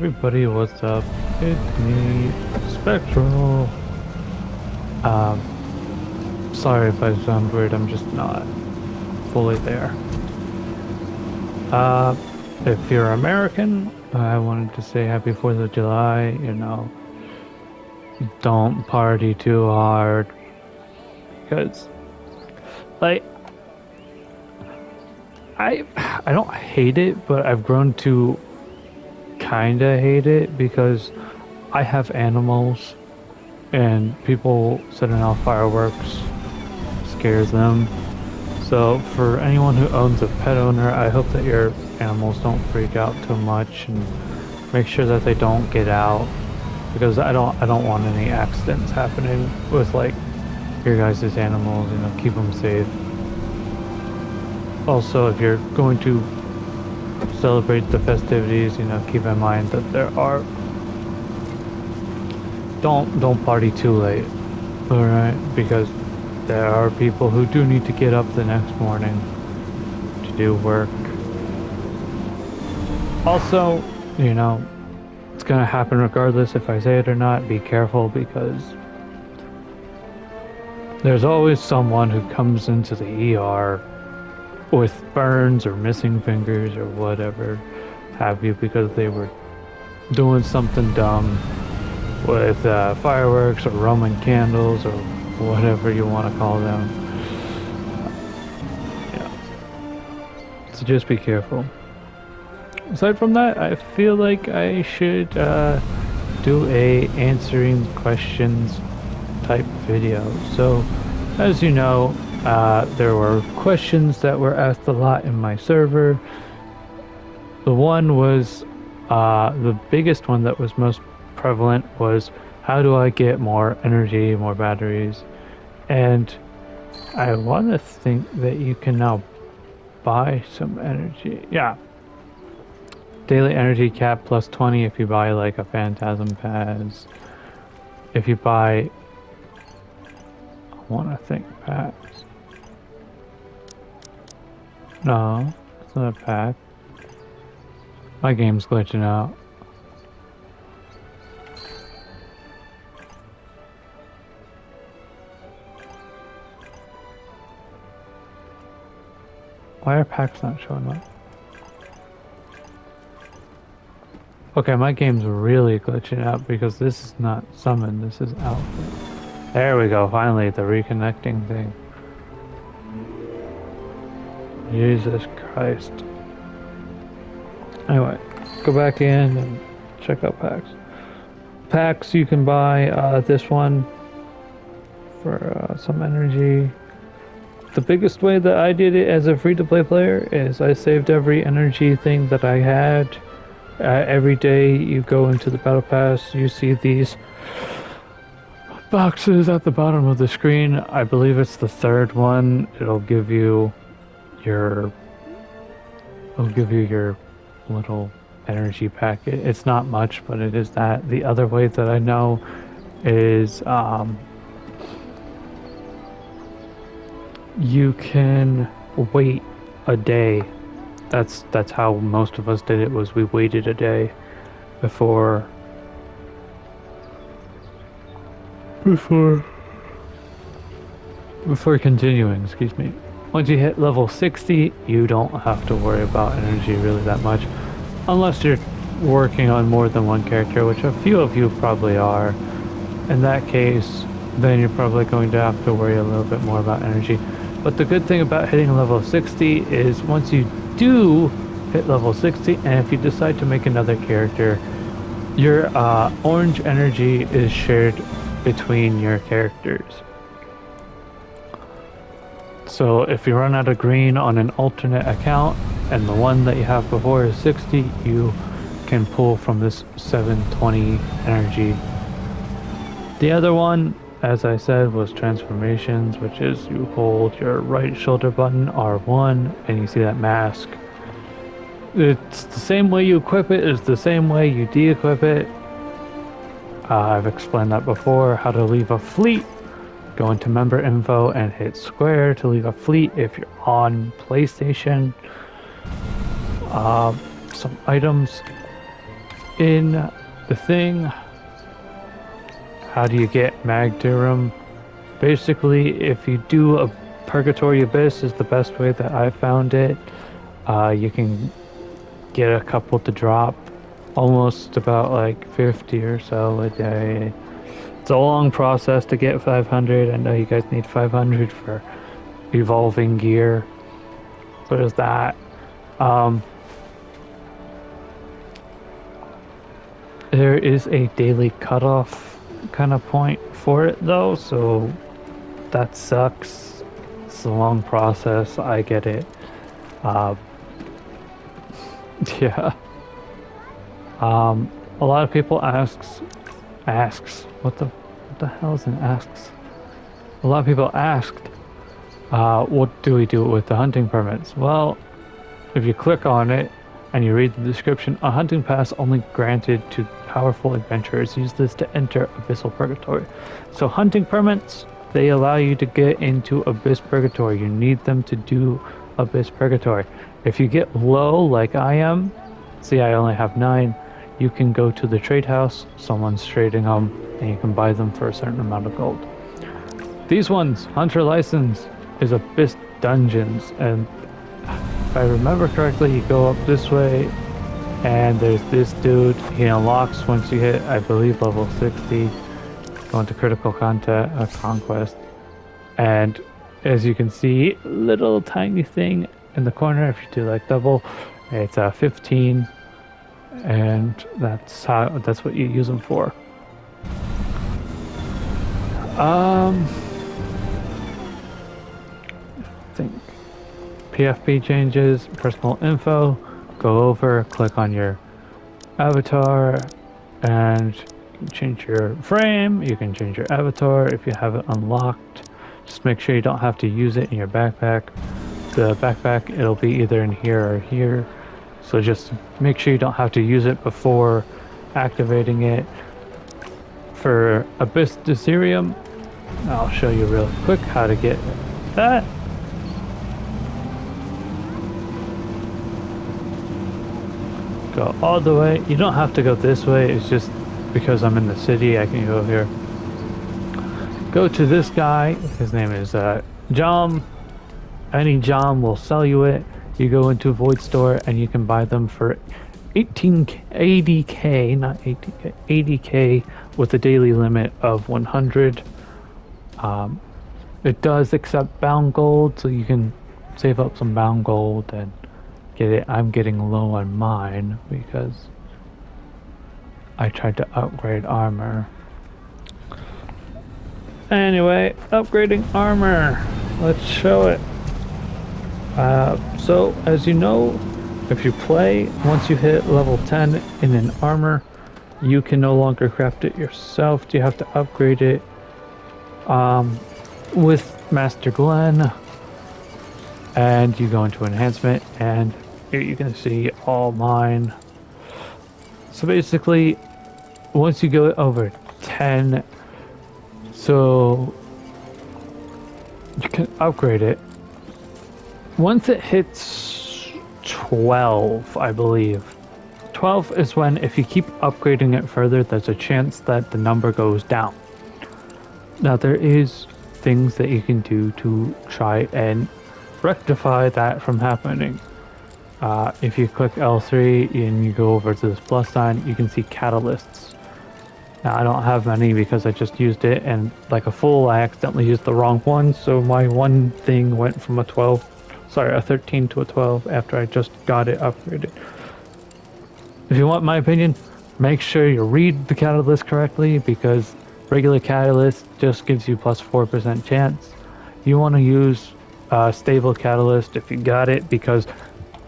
everybody, what's up? It's me, Spectral. Sorry if I sound weird, I'm just not fully there. Uh, if you're American, I wanted to say happy 4th of July, don't party too hard, because, like, I, I don't hate it, but I've grown to kinda hate it because I have animals and people setting off fireworks scares them. So for anyone who owns a pet owner, I hope that your animals don't freak out too much and make sure that they don't get out because I don't want any accidents happening with like your guys' animals, keep them safe. Also, if you're going to celebrate the festivities, keep in mind that there are don't party too late. All right, because there are people who do need to get up the next morning to do work. Also, it's gonna happen regardless if I say it or not. Be careful because there's always someone who comes into the ER with burns or missing fingers or whatever have you because they were doing something dumb with fireworks or Roman candles or whatever you want to call them. Yeah. So just be careful. Aside from that, I feel like I should do a answering questions type video. So, as you know, there were questions that were asked a lot in my server. The one was, the biggest one that was most prevalent was, how do I get more energy, more batteries? And I want to think that you can now buy some energy. Yeah. Daily energy cap plus 20 if you buy like a Phantasm Pass. If you buy, I want to think packs. No, it's not a pack. My game's glitching out. Why are packs not showing up? Okay, my game's really glitching out because this is not summon, this is output. There we go, finally, the reconnecting thing. Jesus Christ. Anyway, go back in and check out packs. Packs, you can buy this one for some energy. The biggest way that I did it as a free-to-play player is I saved every energy thing that I had. Every day you go into the battle pass, you see these boxes at the bottom of the screen. I believe it's the third one. It'll give you your little energy packet. It's not much, but it is that. The other way that I know is you can wait a day. That's how most of us did it, was we waited a day before continuing, excuse me. Once you hit level 60, you don't have to worry about energy really that much. Unless you're working on more than one character, which a few of you probably are. In that case, then you're probably going to have to worry a little bit more about energy. But the good thing about hitting level 60 is once you do hit level 60, and if you decide to make another character, your orange energy is shared between your characters. So if you run out of green on an alternate account and the one that you have before is 60, you can pull from this 720 energy. The other one, as I said, was transformations, which is you hold your right shoulder button, R1, and you see that mask. It's the same way you equip it is the same way you de-equip it. I've explained that before, how to leave a fleet. Go into member info and hit square to leave a fleet if you're on PlayStation. Some items. in the thing, how do you get Magdarum? Basically, if you do a Purgatory Abyss is the best way that I found it. You can get a couple to drop almost about like 50 or so a day. It's a long process to get 500. I know you guys need 500 for evolving gear. So there's that. Um, there is a daily cutoff kind of point for it though, so that sucks. It's a long process. I get it. Uh, yeah. A lot of people asks. What the hell is an asks? A lot of people asked, what do we do with the hunting permits? Well, if you click on it and you read the description, a hunting pass only granted to powerful adventurers. Use this to enter Abyssal Purgatory. So hunting permits, they allow you to get into Abyss Purgatory. You need them to do Abyss Purgatory. If you get low like I am, see I only have 9, you can go to the trade house, someone's trading them, and you can buy them for a certain amount of gold. These ones, Hunter License, is Abyss Dungeons, and if I remember correctly, you go up this way, and there's this dude. He unlocks once you hit, I believe, level 60. Go into Critical Conquest. And as you can see, little tiny thing in the corner, if you do like double, it's 15. And that's what you use them for. I think PFP changes, personal info, go over, click on your avatar, and you can change your frame, you can change your avatar if you have it unlocked. Just make sure you don't have to use it in your backpack. The backpack, it'll be either in here or here. So just make sure you don't have to use it before activating it. For Abyss Decerium, I'll show you real quick how to get that. Go all the way. You don't have to go this way, it's just because I'm in the city, I can go here. Go to this guy, his name is Jom. Any Jom will sell you it. You go into Void Store and you can buy them for 80k, not 80k, 80k with a daily limit of 100. It does accept bound gold, so you can save up some bound gold and get it. I'm getting low on mine because I tried to upgrade armor. Anyway, upgrading armor. Let's show it. So, as you know, if you play, once you hit level 10 in an armor, you can no longer craft it yourself. You have to upgrade it with Master Glenn. And you go into enhancement, and here you can see all mine. So basically, once you go over 10, so you can upgrade it. Once it hits 12, I believe. 12 is when, if you keep upgrading it further, there's a chance that the number goes down. Now, there is things that you can do to try and rectify that from happening. If you click L3 and you go over to this plus sign, you can see catalysts. Now, I don't have many because I just used it, and like a fool, I accidentally used the wrong one, so my one thing went from a 13 to a 12 after I just got it upgraded. If you want my opinion, make sure you read the catalyst correctly, because regular catalyst just gives you plus 4% chance. You want to use stable catalyst if you got it, because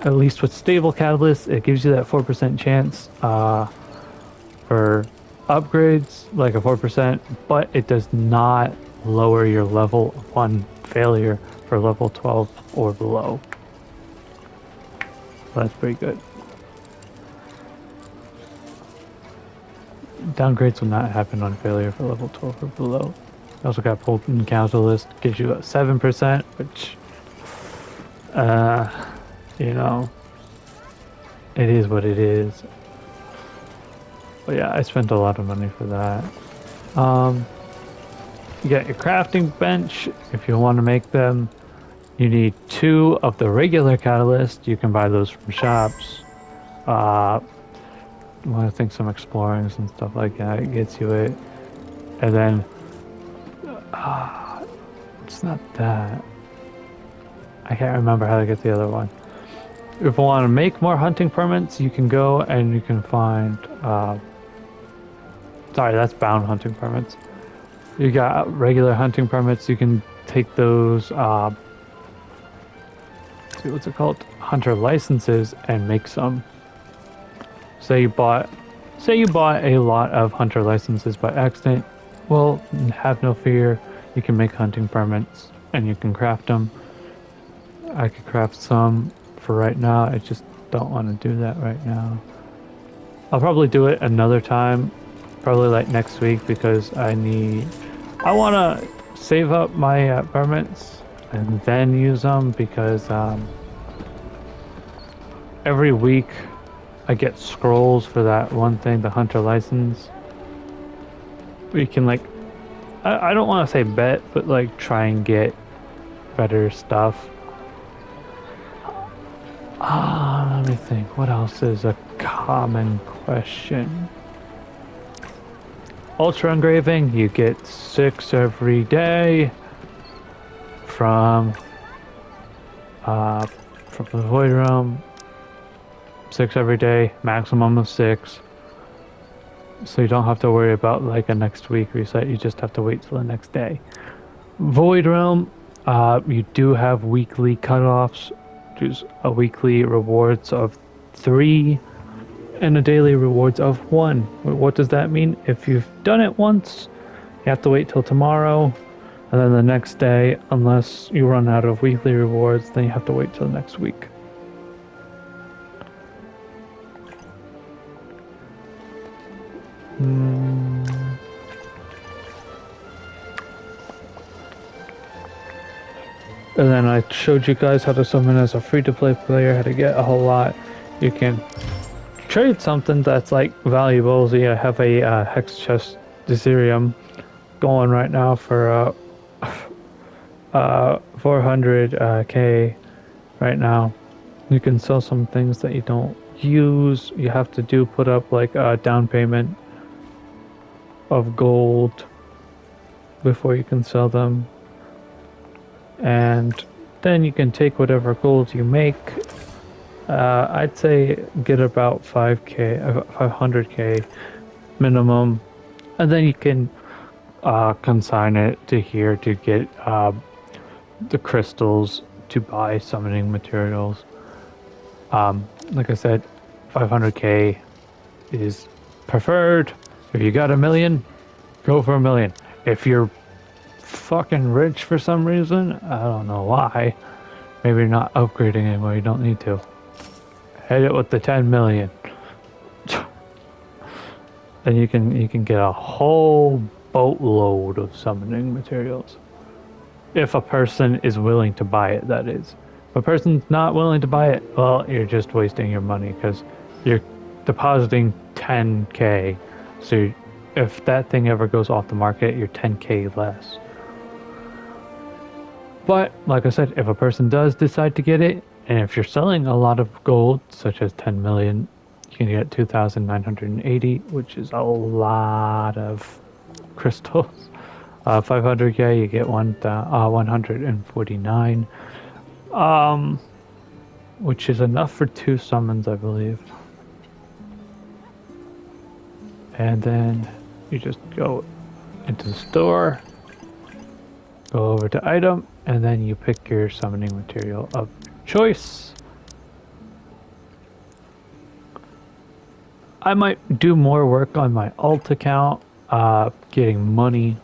at least with stable catalyst, it gives you that 4% chance for upgrades, like a 4%, but it does not lower your level upon failure for level 12 or below. So that's pretty good. Downgrades will not happen on failure for level 12 or below. You also got Potent Catalyst, gives you a 7%, which, you know, it is what it is. But yeah, I spent a lot of money for that. Um, you got your crafting bench. If you want to make them, you need 2 of the regular catalysts. You can buy those from shops. Uh, I think some explorings and stuff like that gets you it. And then, it's not that. I can't remember how to get the other one. If you want to make more hunting permits, you can go and you can find. Sorry, that's bound hunting permits. You got regular hunting permits. You can take those. What's it called? Hunter licenses and make some. Say you bought a lot of hunter licenses by accident. Well, have no fear. You can make hunting permits and you can craft them. I could craft some for right now. I just don't want to do that right now. I'll probably do it another time, probably like next week, because I want to save up my permits and then use them, because every week I get scrolls for that one thing, the hunter license. We can like, I don't want to say bet, but like try and get better stuff. Let me think. What else is a common question? Ultra engraving, you get 6 every day from the void realm. 6 every day, maximum of 6. So you don't have to worry about like a next week reset. You just have to wait till the next day. Void realm, you do have weekly cutoffs. There's a weekly rewards of 3 and a daily rewards of 1. What does that mean? If you've done it once, you have to wait till tomorrow, and then the next day, unless you run out of weekly rewards, then you have to wait till next week. And then I showed you guys how to summon as a free-to-play player, how to get a whole lot. You can trade something that's like valuable. So I have a hex chest Desirium going right now for 400k right now. You can sell some things that you don't use. You have to put up like a down payment of gold before you can sell them. And then you can take whatever gold you make. I'd say get about 500k minimum, and then you can consign it to here to get the crystals to buy summoning materials. Like I said, 500k is preferred. If you got 1 million, go for 1 million. If you're fucking rich for some reason, I don't know why, maybe you're not upgrading anymore, you don't need to, hit it with the 10 million. Then you can get a whole boatload of summoning materials. If a person is willing to buy it, that is. If a person's not willing to buy it, well, you're just wasting your money, because you're depositing 10k. So if that thing ever goes off the market, you're 10k less. But like I said, if a person does decide to get it, and if you're selling a lot of gold, such as 10 million, you can get 2,980, which is a lot of crystals. 500k, you get 149, which is enough for 2 summons, I believe. And then you just go into the store, go over to item, and then you pick your summoning material of choice. I might do more work on my alt account, getting money.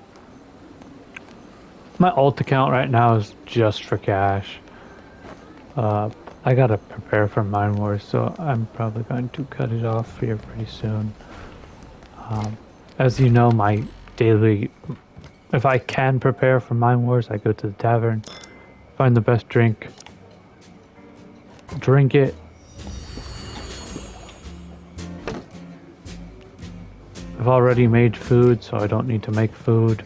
My alt account right now is just for cash. I gotta prepare for Mine Wars, so I'm probably going to cut it off here pretty soon. As you know, my daily... If I can prepare for Mine Wars, I go to the tavern, find the best drink, drink it, I've already made food, so I don't need to make food.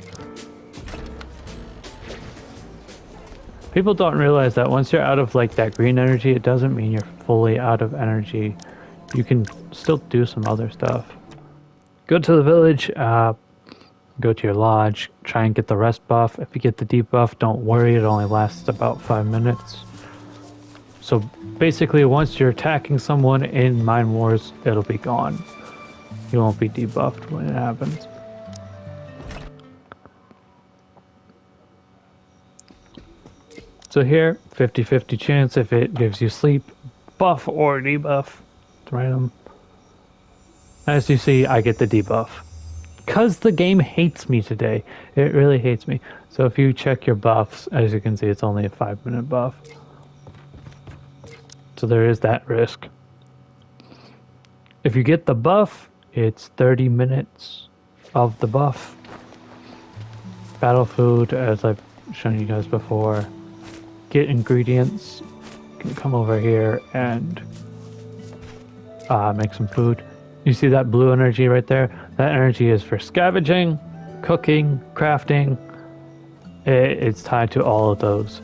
People don't realize that once you're out of like that green energy, it doesn't mean you're fully out of energy. You can still do some other stuff. Go to the village, go to your lodge, try and get the rest buff. If you get the debuff, don't worry, it only lasts about 5 minutes. So basically, once you're attacking someone in Mine Wars, it'll be gone. You won't be debuffed when it happens. So here, 50-50 chance if it gives you sleep, buff or debuff. It's random. As you see, I get the debuff. Because the game hates me today. It really hates me. So if you check your buffs, as you can see, it's only a 5-minute buff. So there is that risk. If you get the buff, it's 30 minutes of the buff. Battle food, as I've shown you guys before. Get ingredients. You can come over here and make some food. You see that blue energy right there? That energy is for scavenging, cooking, crafting. It's tied to all of those.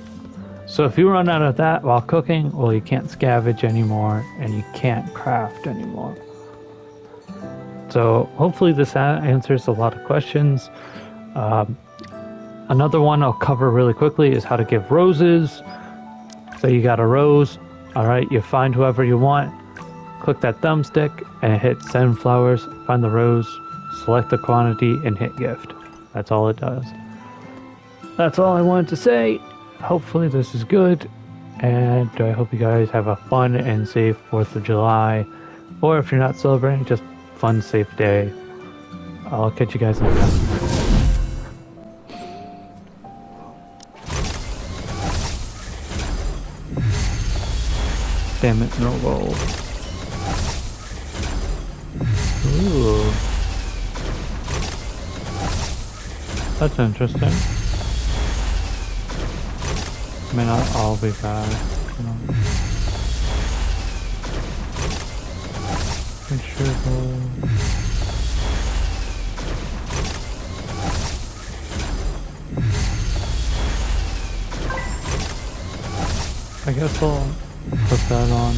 So if you run out of that while cooking, well, you can't scavenge anymore and you can't craft anymore. So hopefully this answers a lot of questions. Another one I'll cover really quickly is how to give roses. So you got a rose, all right, you find whoever you want, click that thumbstick and hit send flowers, find the rose, select the quantity and hit gift. That's all it does. That's all I wanted to say. Hopefully this is good, and I hope you guys have a fun and safe 4th of July, or if you're not celebrating, just fun, safe day. I'll catch you guys in the next one. Damn it, no roll. Ooh. That's interesting. I mean, I'll be back. You know. I guess I'll put that on.